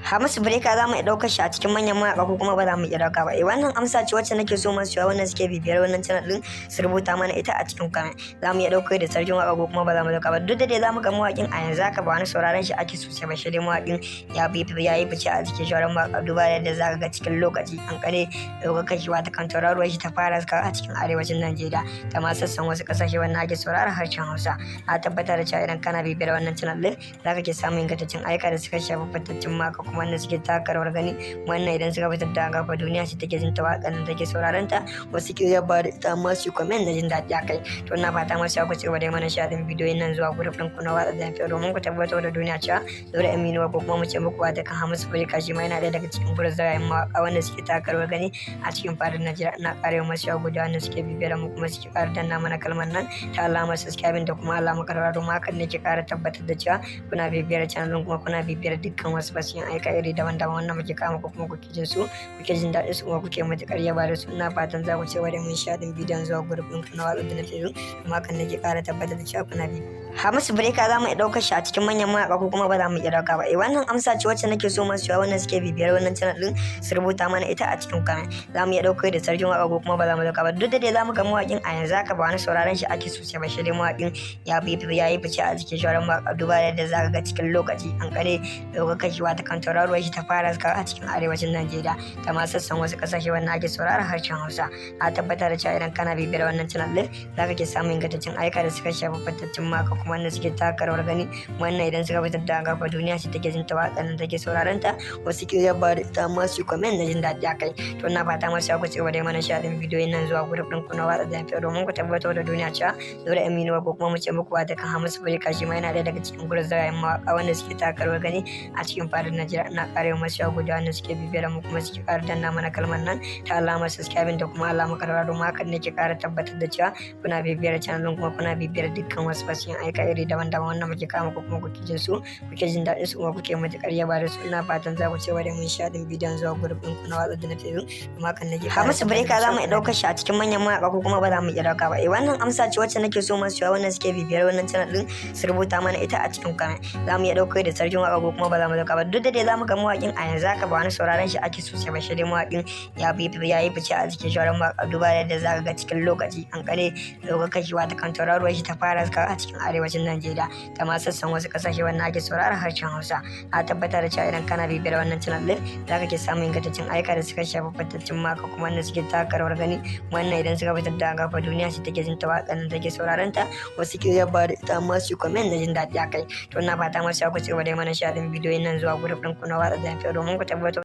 Hamisu Breaker za mu iya ɗaukar shi a cikin manyan mawaƙa ko kuma ba za mu iya ɗauka ba. Wannan amsa ce wacce nake so masu yawa wannan suke bibiyar wannan channel din su rubuta mana ita a cikin comment. Za mu iya ɗaukar da sarkin waƙa ko kuma ba za mu ɗauka ba. Duk da dai za mu ga mawaƙin a yanzu haka ba wani sauraron shi ake sosai ba, shi dai mawaƙin ya yi fice a cikin shawarar mawaƙa duba da yadda za ka ga cikin lokaci an kare ɗaukar shi wata kan tauraruwar shi ta fara a cikin arewacin Najeriya da ma sassan wasu ƙasashe wanda ake sauraron harshen Hausa. A tabbatar da cewa idan kana bibiyar wannan channel din za ka ke samun ingantaccen aika da suka shafi fitaccen maka kuma wanda suke taka rawar gani, wannan idan suka fitar da gafa duniya ce take jin ta waƙar da take sauraron ta, wasu ke yaba da ita amma su comment na jin daɗi akai. To ina fata masu ku ci gaba da mana shaɗin bidiyoyin nan zuwa group ɗin ku na watsa da domin ku tabbatar da duniya cewa Nura Aminu ko kuma mu ce muku wata kan Hamisu Breaker shi ma yana ɗaya daga cikin gurzayen mawaƙa wanda suke taka rawar gani a cikin fadin Najeriya. Ina ƙara masu yawa guda wanda suke bibiyar mu kuma suke ƙara danna mana kalmar nan ta alamar subscribing da kuma alamar karara domin hakan ne ke ƙara tabbatar da cewa kuna bibiyar channel kuma kuna bibiyar dukkan wasu basiyan aika iri daban-daban wannan muke kama ko kuma kuke jin su, kuke jin daɗin su kuma kuke matuƙar yaba da su. Ina fatan za ku ci gaba da mun shaɗin bidiyon zuwa group ɗin ku na watsa da na Facebook kuma hakan ne ke ƙara tabbatar da cewa kuna bi. Hamisu Breaker za mu iya ɗaukar shi a cikin manyan mawaƙa ko kuma ba za mu iya ɗauka ba. Wannan amsa ce wacce nake so masu yawa wannan suke bibiyar wannan channel din su rubuta mana ita a cikin comment. Za mu iya ɗaukar da sarkin waƙa ko kuma ba za mu ɗauka ba. Duk da dai za mu ga mawaƙin a yanzu haka ba wani sauraron shi ake sosai ba, shi dai mawaƙin ya yi fice a cikin shawarar mawaƙa duba da yadda za ka ga cikin lokaci an kare ɗaukar shi wata kan tauraruwar shi ta fara a cikin arewacin Najeriya da ma sassan wasu ƙasashe wanda ake sauraron harshen Hausa. A tabbatar da cewa idan kana bibiyar wannan channel din za ka ke samun ingantaccen aika da suka shafi fitaccen maka kuma wanda suke taka rawar gani, wannan idan suka fitar da gafa duniya ce take jin ta waƙar da take sauraron ta, wasu ke yaba da ita amma su comment na jin daɗi akai. To ina fata masu ku ci gaba da mana shaɗin bidiyoyin nan zuwa group ɗin ku na watsa da domin ku tabbatar da duniya cewa Nura Aminu ko kuma mu ce muku wata kan Hamisu Breaker shi ma yana ɗaya daga cikin gurzayen mawaƙa wanda suke taka rawar gani a cikin fadin Najeriya. Ina ƙara masu yawa guda wanda suke bibiyar mu kuma suke ƙara danna mana kalmar nan ta alamar subscribing da kuma alamar karara domin hakan ne ke ƙara tabbatar da cewa kuna bibiyar channel kuma kuna bibiyar dukkan wasu basiyan aika iri daban-daban wannan muke kama ko kuma kuke jin su, kuke jin daɗin su kuma kuke matuƙar yaba da su. Ina fatan za ku ci gaba da mun shaɗin bidiyon zuwa group ɗin ku na watsa da na Facebook kuma hakan ne ke Hamisu Breaker za mu iya ɗaukar shi a cikin manyan mawaƙa ko kuma ba za mu iya ɗauka ba. Wannan amsa ce wacce nake so masu yawa wannan suke bibiyar wannan channel din su rubuta mana ita a cikin comment. Za mu iya ɗaukar da sarkin waƙa ko kuma ba za mu ɗauka ba. Duk da dai za mu ga mawaƙin a yanzu haka ba wani sauraron shi ake sosai ba, shi dai mawaƙin ya yi fice a cikin shawarar mawaƙa duba da yadda za ka ga cikin lokaci an kare ɗaukar shi wata kan tauraruwar shi ta fara a cikin arewacin Najeriya da ma sassan wasu ƙasashe wanda ake sauraron harshen Hausa. A tabbatar da cewa idan kana bibiyar wannan channel din za ka ke samun ingantaccen aika da suka shafi fitaccen maka kuma wanda suke taka rawar gani, wannan idan suka fitar da gafa duniya ce take jin ta waƙar da take sauraron ta, wasu ke yaba da ita amma su comment na jin daɗi akai. To ina fata masu ku ci gaba da mana shaɗin bidiyoyin nan zuwa group ɗin ku na watsa da domin ku tabbatar